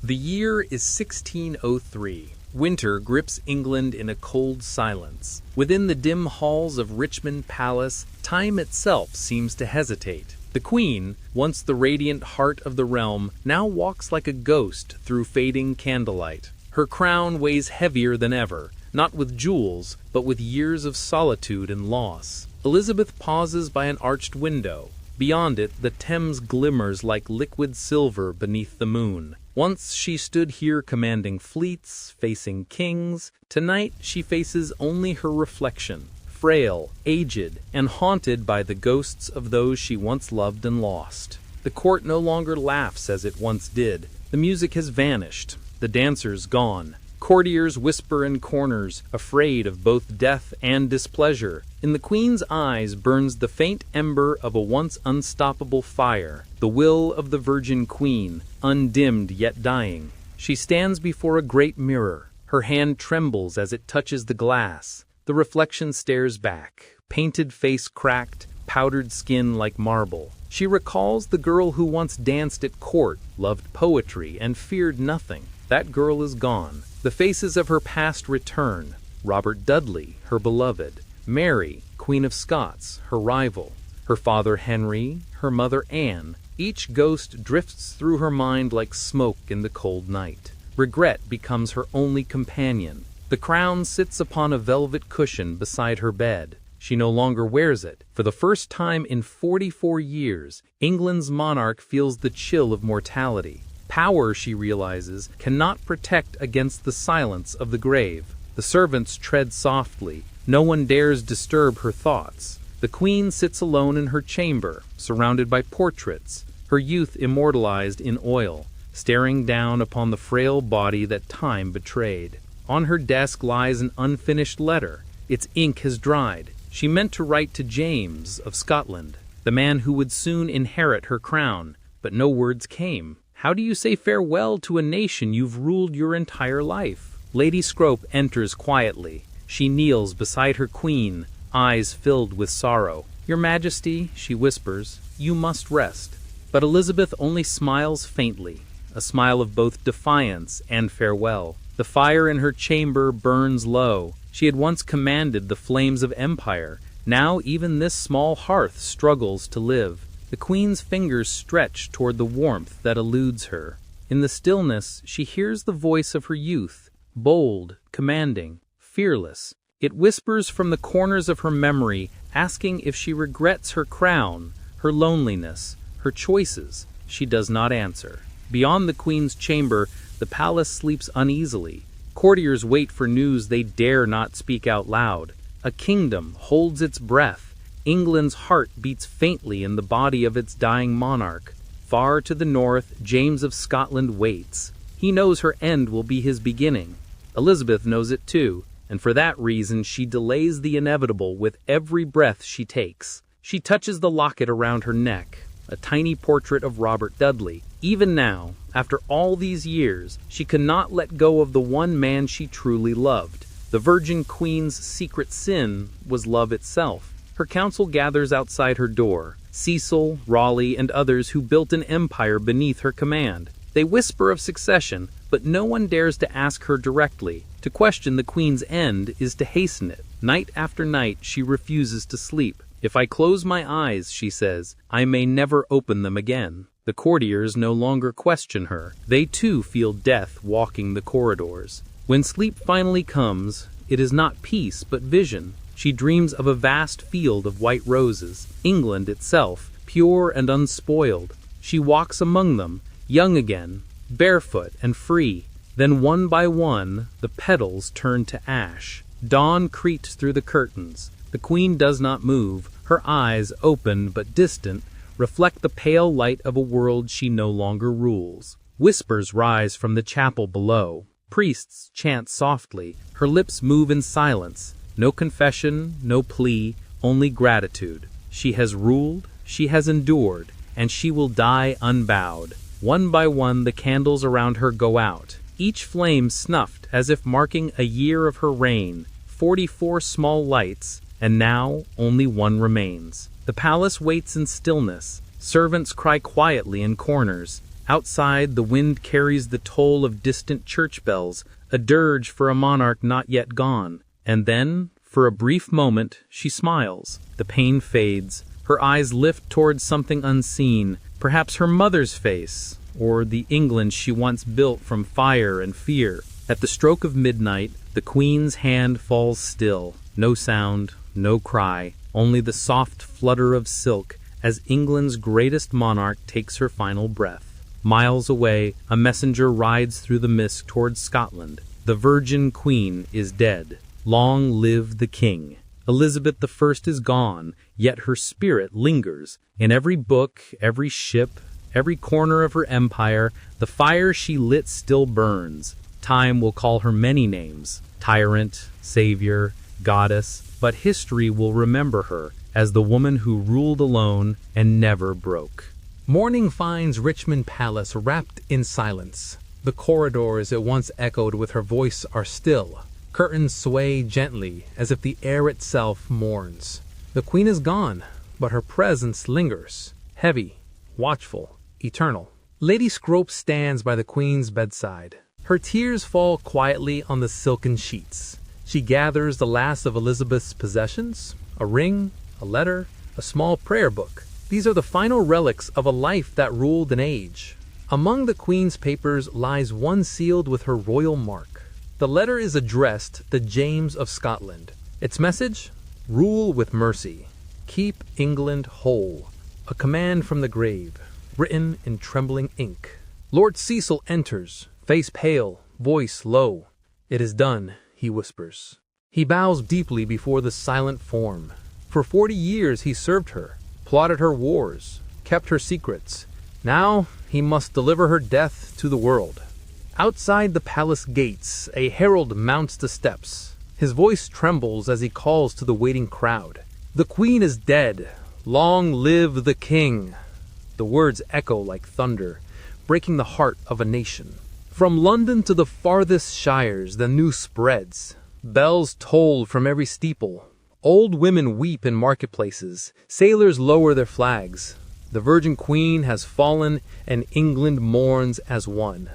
The year is 1603. Winter grips England in a cold silence. Within the dim halls of Richmond Palace, time itself seems to hesitate. The Queen, once the radiant heart of the realm, now walks like a ghost through fading candlelight. Her crown weighs heavier than ever, not with jewels, but with years of solitude and loss. Elizabeth pauses by an arched window. Beyond it, the Thames glimmers like liquid silver beneath the moon. Once she stood here commanding fleets, facing kings. Tonight she faces only her reflection, frail, aged, and haunted by the ghosts of those she once loved and lost. The court no longer laughs as it once did. The music has vanished, the dancers gone. Courtiers whisper in corners, afraid of both death and displeasure. In the Queen's eyes burns the faint ember of a once unstoppable fire, the will of the Virgin Queen, undimmed yet dying. She stands before a great mirror. Her hand trembles as it touches the glass. The reflection stares back, painted face cracked, powdered skin like marble. She recalls the girl who once danced at court, loved poetry, and feared nothing. That girl is gone. The faces of her past return. Robert Dudley, her beloved. Mary, Queen of Scots, her rival. Her father Henry, her mother Anne. Each ghost drifts through her mind like smoke in the cold night. Regret becomes her only companion. The crown sits upon a velvet cushion beside her bed. She no longer wears it. For the first time in 44 years, England's monarch feels the chill of mortality. Power, she realizes, cannot protect against the silence of the grave. The servants tread softly. No one dares disturb her thoughts. The Queen sits alone in her chamber, surrounded by portraits, her youth immortalized in oil, staring down upon the frail body that time betrayed. On her desk lies an unfinished letter. Its ink has dried. She meant to write to James of Scotland, the man who would soon inherit her crown, but no words came. How do you say farewell to a nation you've ruled your entire life? Lady Scrope enters quietly. She kneels beside her queen, eyes filled with sorrow. "Your Majesty," she whispers, "you must rest." But Elizabeth only smiles faintly, a smile of both defiance and farewell. The fire in her chamber burns low. She had once commanded the flames of empire. Now even this small hearth struggles to live. The Queen's fingers stretch toward the warmth that eludes her. In the stillness, she hears the voice of her youth, bold, commanding, fearless. It whispers from the corners of her memory, asking if she regrets her crown, her loneliness, her choices. She does not answer. Beyond the Queen's chamber, the palace sleeps uneasily. Courtiers wait for news they dare not speak out loud. A kingdom holds its breath. England's heart beats faintly in the body of its dying monarch. Far to the north, James of Scotland waits. He knows her end will be his beginning. Elizabeth knows it too, and for that reason she delays the inevitable with every breath she takes. She touches the locket around her neck, a tiny portrait of Robert Dudley. Even now, after all these years, she cannot let go of the one man she truly loved. The Virgin Queen's secret sin was love itself. Her council gathers outside her door. Cecil, Raleigh, and others who built an empire beneath her command. They whisper of succession, but no one dares to ask her directly. To question the Queen's end is to hasten it. Night after night, she refuses to sleep. "If I close my eyes," she says, "I may never open them again." The courtiers no longer question her. They too feel death walking the corridors. When sleep finally comes, it is not peace but vision. She dreams of a vast field of white roses, England itself, pure and unspoiled. She walks among them, young again, barefoot and free. Then one by one, the petals turn to ash. Dawn creeps through the curtains. The Queen does not move. Her eyes, open but distant, reflect the pale light of a world she no longer rules. Whispers rise from the chapel below. Priests chant softly. Her lips move in silence. No confession, no plea, only gratitude. She has ruled, she has endured, and she will die unbowed. One by one the candles around her go out, each flame snuffed as if marking a year of her reign. 44 small lights, and now only one remains. The palace waits in stillness. Servants cry quietly in corners. Outside, the wind carries the toll of distant church bells, a dirge for a monarch not yet gone. And then, for a brief moment, she smiles. The pain fades. Her eyes lift towards something unseen, perhaps her mother's face, or the England she once built from fire and fear. At the stroke of midnight, the Queen's hand falls still. No sound, no cry, only the soft flutter of silk as England's greatest monarch takes her final breath. Miles away, a messenger rides through the mist towards Scotland. The Virgin Queen is dead. Long live the King. Elizabeth I is gone, yet her spirit lingers. In every book, every ship, every corner of her empire, the fire she lit still burns. Time will call her many names, tyrant, savior, goddess, but history will remember her as the woman who ruled alone and never broke. Morning finds Richmond Palace wrapped in silence. The corridors it once echoed with her voice are still. Curtains sway gently as if the air itself mourns. The Queen is gone, but her presence lingers, heavy, watchful, eternal. Lady Scrope stands by the Queen's bedside. Her tears fall quietly on the silken sheets. She gathers the last of Elizabeth's possessions, a ring, a letter, a small prayer book. These are the final relics of a life that ruled an age. Among the Queen's papers lies one sealed with her royal mark. The letter is addressed to James of Scotland. Its message? Rule with mercy. Keep England whole. A command from the grave, written in trembling ink. Lord Cecil enters, face pale, voice low. It is done, he whispers. He bows deeply before the silent form. For 40 years he served her, plotted her wars, kept her secrets. Now he must deliver her death to the world. Outside the palace gates, a herald mounts the steps. His voice trembles as he calls to the waiting crowd. The Queen is dead. Long live the King. The words echo like thunder, breaking the heart of a nation. From London to the farthest shires, the news spreads. Bells toll from every steeple. Old women weep in marketplaces. Sailors lower their flags. The Virgin Queen has fallen, and England mourns as one.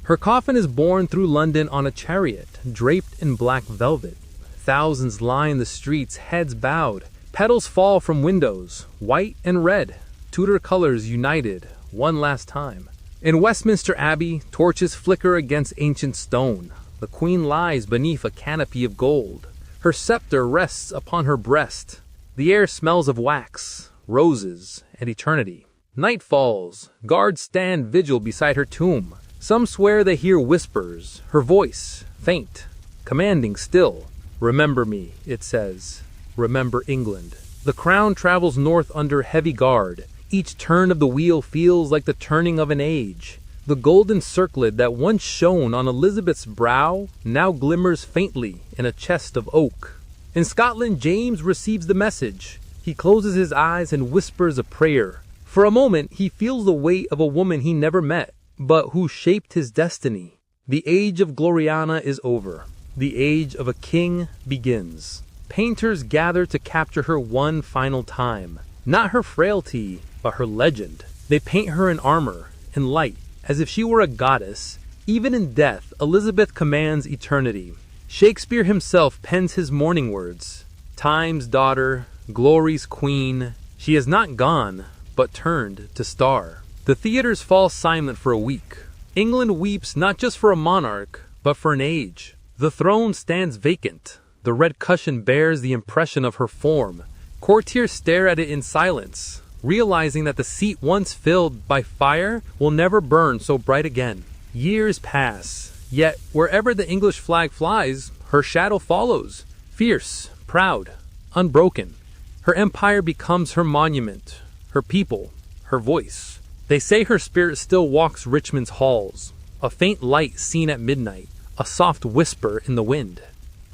Her coffin is borne through London on a chariot, draped in black velvet. Thousands line the streets, heads bowed. Petals fall from windows, white and red. Tudor colors united, one last time. In Westminster Abbey, torches flicker against ancient stone. The Queen lies beneath a canopy of gold. Her scepter rests upon her breast. The air smells of wax, roses, and eternity. Night falls. Guards stand vigil beside her tomb. Some swear they hear whispers, her voice, faint, commanding still. Remember me, it says. Remember England. The crown travels north under heavy guard. Each turn of the wheel feels like the turning of an age. The golden circlet that once shone on Elizabeth's brow now glimmers faintly in a chest of oak. In Scotland, James receives the message. He closes his eyes and whispers a prayer. For a moment, he feels the weight of a woman he never met, but who shaped his destiny. The age of Gloriana is over. The age of a king begins. Painters gather to capture her one final time. Not her frailty, but her legend. They paint her in armor, in light, as if she were a goddess. Even in death, Elizabeth commands eternity. Shakespeare himself pens his mourning words. Time's daughter, glory's queen. She is not gone, but turned to star. The theaters fall silent for a week. England weeps not just for a monarch, but for an age. The throne stands vacant. The red cushion bears the impression of her form. Courtiers stare at it in silence, realizing that the seat once filled by fire will never burn so bright again. Years pass, yet wherever the English flag flies, her shadow follows, fierce, proud, unbroken. Her empire becomes her monument, her people, her voice. They say her spirit still walks Richmond's halls, a faint light seen at midnight, a soft whisper in the wind.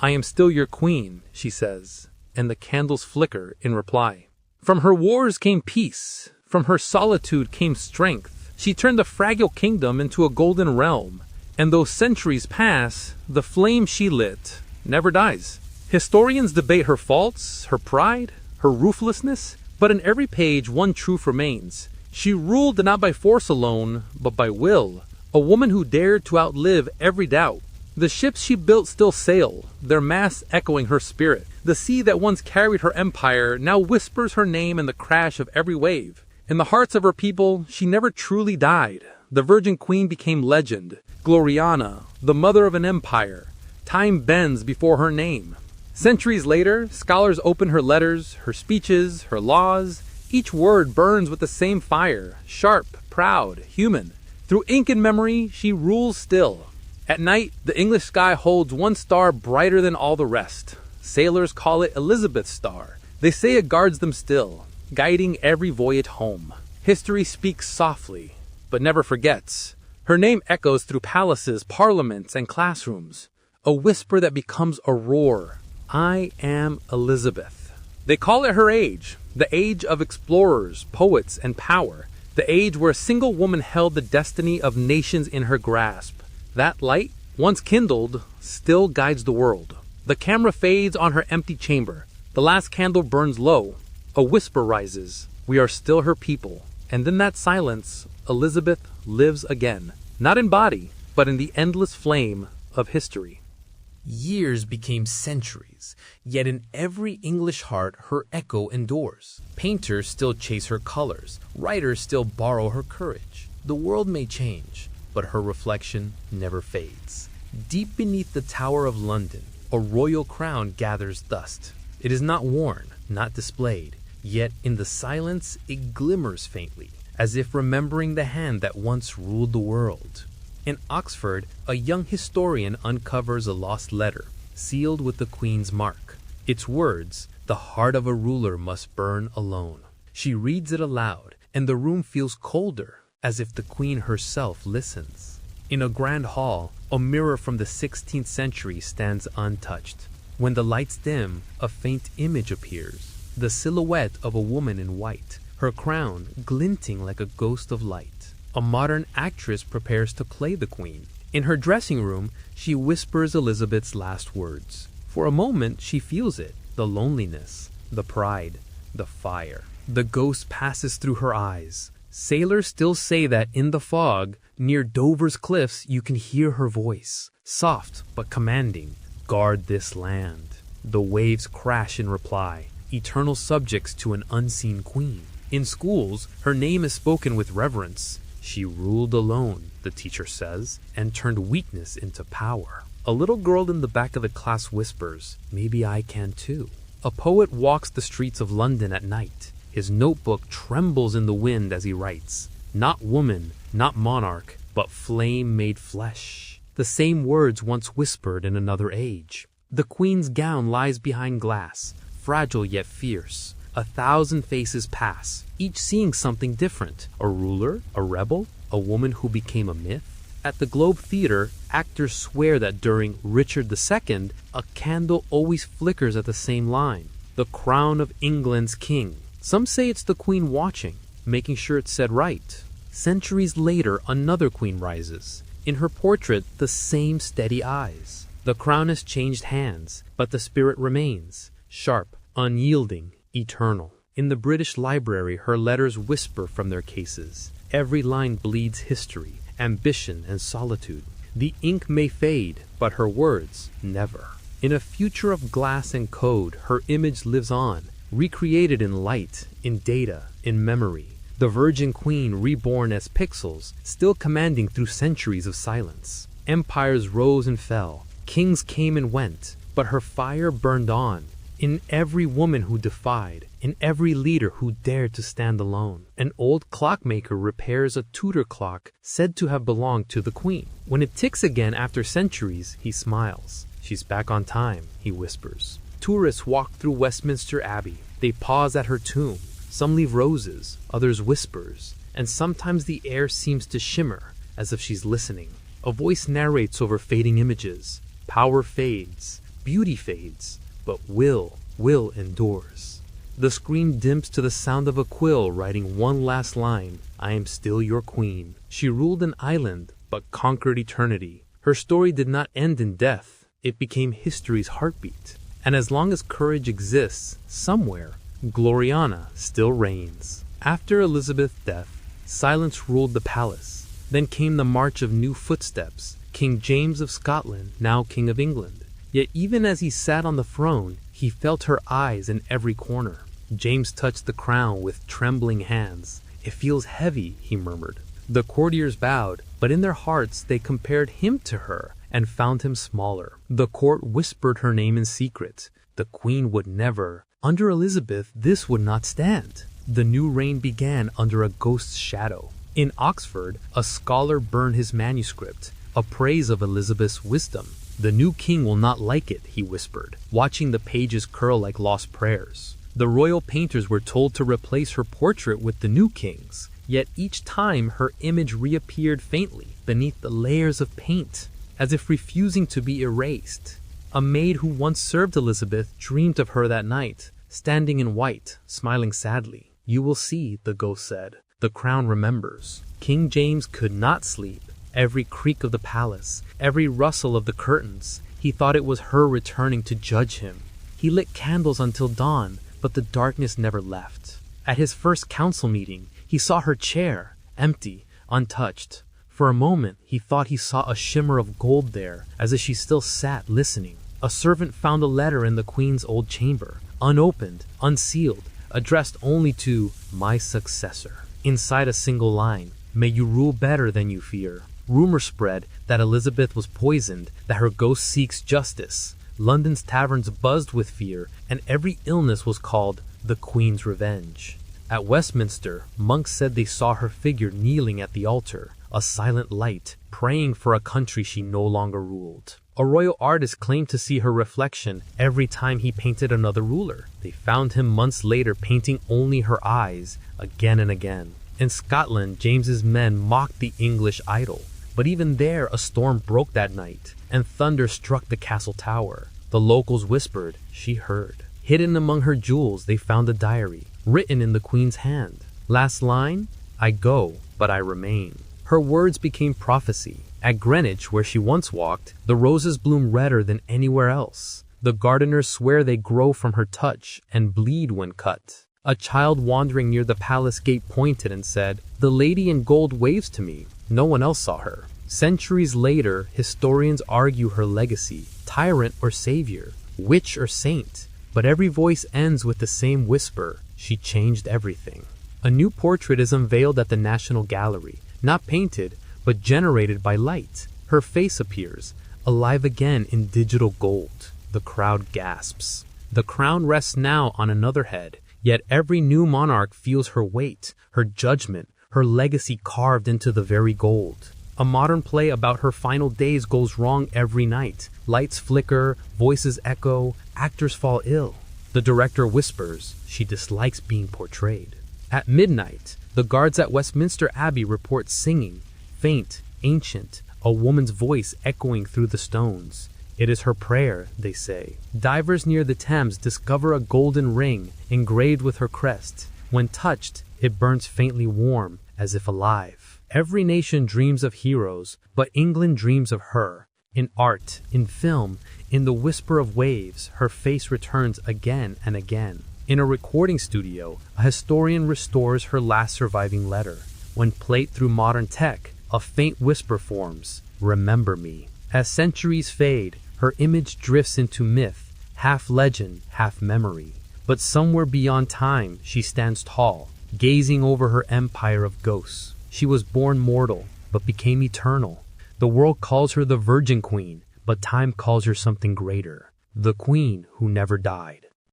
I am still your queen, she says, and the candles flicker in reply. From her wars came peace, from her solitude came strength. She turned the fragile kingdom into a golden realm, and though centuries pass, the flame she lit never dies. Historians debate her faults, her pride, her ruthlessness, but in every page one truth remains. She ruled not by force alone, but by will, a woman who dared to outlive every doubt. The ships she built still sail, their masts echoing her spirit. The sea that once carried her empire now whispers her name in the crash of every wave. In the hearts of her people, she never truly died. The Virgin Queen became legend. Gloriana, the mother of an empire. Time bends before her name. Centuries later, scholars open her letters, her speeches, her laws. Each word burns with the same fire, sharp, proud, human. Through ink and memory, she rules still. At night, the English sky holds one star brighter than all the rest. Sailors call it Elizabeth's Star. They say it guards them still, guiding every voyage home. History speaks softly, but never forgets. Her name echoes through palaces, parliaments, and classrooms. A whisper that becomes a roar. I am Elizabeth. They call it her age, the age of explorers, poets, and power. The age where a single woman held the destiny of nations in her grasp. That light, once kindled, still guides the world. The camera fades on her empty chamber. The last candle burns low. A whisper rises. We are still her people. And in that silence, Elizabeth lives again. Not in body, but in the endless flame of history. Years became centuries, yet in every English heart her echo endures. Painters still chase her colors, writers still borrow her courage. The world may change, but her reflection never fades. Deep beneath the Tower of London, a royal crown gathers dust. It is not worn, not displayed, yet in the silence it glimmers faintly, as if remembering the hand that once ruled the world. In Oxford, a young historian uncovers a lost letter, sealed with the Queen's mark. Its words, "The heart of a ruler must burn alone." She reads it aloud, and the room feels colder, as if the Queen herself listens. In a grand hall, a mirror from the 16th century stands untouched. When the lights dim, a faint image appears, the silhouette of a woman in white, her crown glinting like a ghost of light. A modern actress prepares to play the Queen. In her dressing room, she whispers Elizabeth's last words. For a moment, she feels it, the loneliness, the pride, the fire. The ghost passes through her eyes. Sailors still say that in the fog, near Dover's cliffs, you can hear her voice, soft but commanding. Guard this land. The waves crash in reply, eternal subjects to an unseen queen. In schools, her name is spoken with reverence. She ruled alone, the teacher says, and turned weakness into power. A little girl in the back of the class whispers, "Maybe I can too." A poet walks the streets of London at night. His notebook trembles in the wind as he writes, "Not woman, not monarch, but flame made flesh." The same words once whispered in another age. The Queen's gown lies behind glass, fragile yet fierce. 1,000 faces pass, each seeing something different. A ruler, a rebel, a woman who became a myth. At the Globe Theatre, actors swear that during Richard II, a candle always flickers at the same line. The crown of England's king. Some say it's the Queen watching, making sure it's said right. Centuries later, another queen rises. In her portrait, the same steady eyes. The crown has changed hands, but the spirit remains, sharp, unyielding, eternal. In the British Library, her letters whisper from their cases. Every line bleeds history, ambition, and solitude. The ink may fade, but her words never. In a future of glass and code, her image lives on, recreated in light, in data, in memory. The Virgin Queen reborn as pixels, still commanding through centuries of silence. Empires rose and fell, kings came and went, but her fire burned on. In every woman who defied, in every leader who dared to stand alone. An old clockmaker repairs a Tudor clock said to have belonged to the Queen. When it ticks again after centuries, he smiles. "She's back on time," he whispers. Tourists walk through Westminster Abbey. They pause at her tomb. Some leave roses, others whispers, and sometimes the air seems to shimmer as if she's listening. A voice narrates over fading images. Power fades, beauty fades, but will endures. The screen dims to the sound of a quill writing one last line, "I am still your queen." She ruled an island, but conquered eternity. Her story did not end in death. It became history's heartbeat. And as long as courage exists, somewhere, Gloriana still reigns. After Elizabeth's death, Silence ruled the palace. Then came the march of new footsteps. King James of Scotland, now King of England. Yet even as he sat on the throne, he felt her eyes in every corner. James touched the crown with trembling hands. "It feels heavy," he murmured. The courtiers bowed, but in their hearts they compared him to her and found him smaller. The court whispered her name in secret. The Queen would never. Under Elizabeth, this would not stand. The new reign began under a ghost's shadow. In Oxford, a scholar burned his manuscript, a praise of Elizabeth's wisdom. "The new king will not like it," he whispered, watching the pages curl like lost prayers. The royal painters were told to replace her portrait with the new king's, yet each time her image reappeared faintly beneath the layers of paint, as if refusing to be erased. A maid who once served Elizabeth dreamed of her that night, standing in white, smiling sadly. "You will see," the ghost said. "The crown remembers." King James could not sleep. Every creak of the palace, every rustle of the curtains, he thought it was her returning to judge him. He lit candles until dawn, but the darkness never left. At his first council meeting, he saw her chair, empty, untouched. For a moment, he thought he saw a shimmer of gold there, as if she still sat listening. A servant found a letter in the Queen's old chamber, unopened, unsealed, addressed only to "my successor." Inside a single line, "May you rule better than you fear." Rumor spread that Elizabeth was poisoned, that her ghost seeks justice. London's taverns buzzed with fear, and every illness was called the Queen's revenge. At Westminster, monks said they saw her figure kneeling at the altar, a silent light, praying for a country she no longer ruled. A royal artist claimed to see her reflection every time he painted another ruler. They found him months later painting only her eyes, again and again. In Scotland, James's men mocked the English idol. But even there, a storm broke that night, and thunder struck the castle tower. The locals whispered, she heard. Hidden among her jewels, they found a diary, written in the Queen's hand. Last line, "I go, but I remain." Her words became prophecy. At Greenwich, where she once walked, the roses bloom redder than anywhere else. The gardeners swear they grow from her touch and bleed when cut. A child wandering near the palace gate pointed and said, "The lady in gold waves to me." No one else saw her. Centuries later, historians argue her legacy, tyrant or savior, witch or saint. But every voice ends with the same whisper, she changed everything. A new portrait is unveiled at the National Gallery, not painted, but generated by light. Her face appears, alive again in digital gold. The crowd gasps. The crown rests now on another head, yet every new monarch feels her weight, her judgment, her legacy carved into the very gold. A modern play about her final days goes wrong every night. Lights flicker, voices echo, actors fall ill. The director whispers she dislikes being portrayed. At midnight, the guards at Westminster Abbey report singing, faint, ancient, a woman's voice echoing through the stones. It is her prayer, they say. Divers near the Thames discover a golden ring engraved with her crest. When touched, it burns faintly warm, as if alive. Every nation dreams of heroes, but England dreams of her. In art, in film, in the whisper of waves, her face returns again and again. In a recording studio, a historian restores her last surviving letter. When played through modern tech, a faint whisper forms, "Remember me." As centuries fade, her image drifts into myth, half legend, half memory. But somewhere beyond time, she stands tall, gazing over her empire of ghosts. She was born mortal, but became eternal. The world calls her the Virgin Queen, but time calls her something greater. The Queen who never died.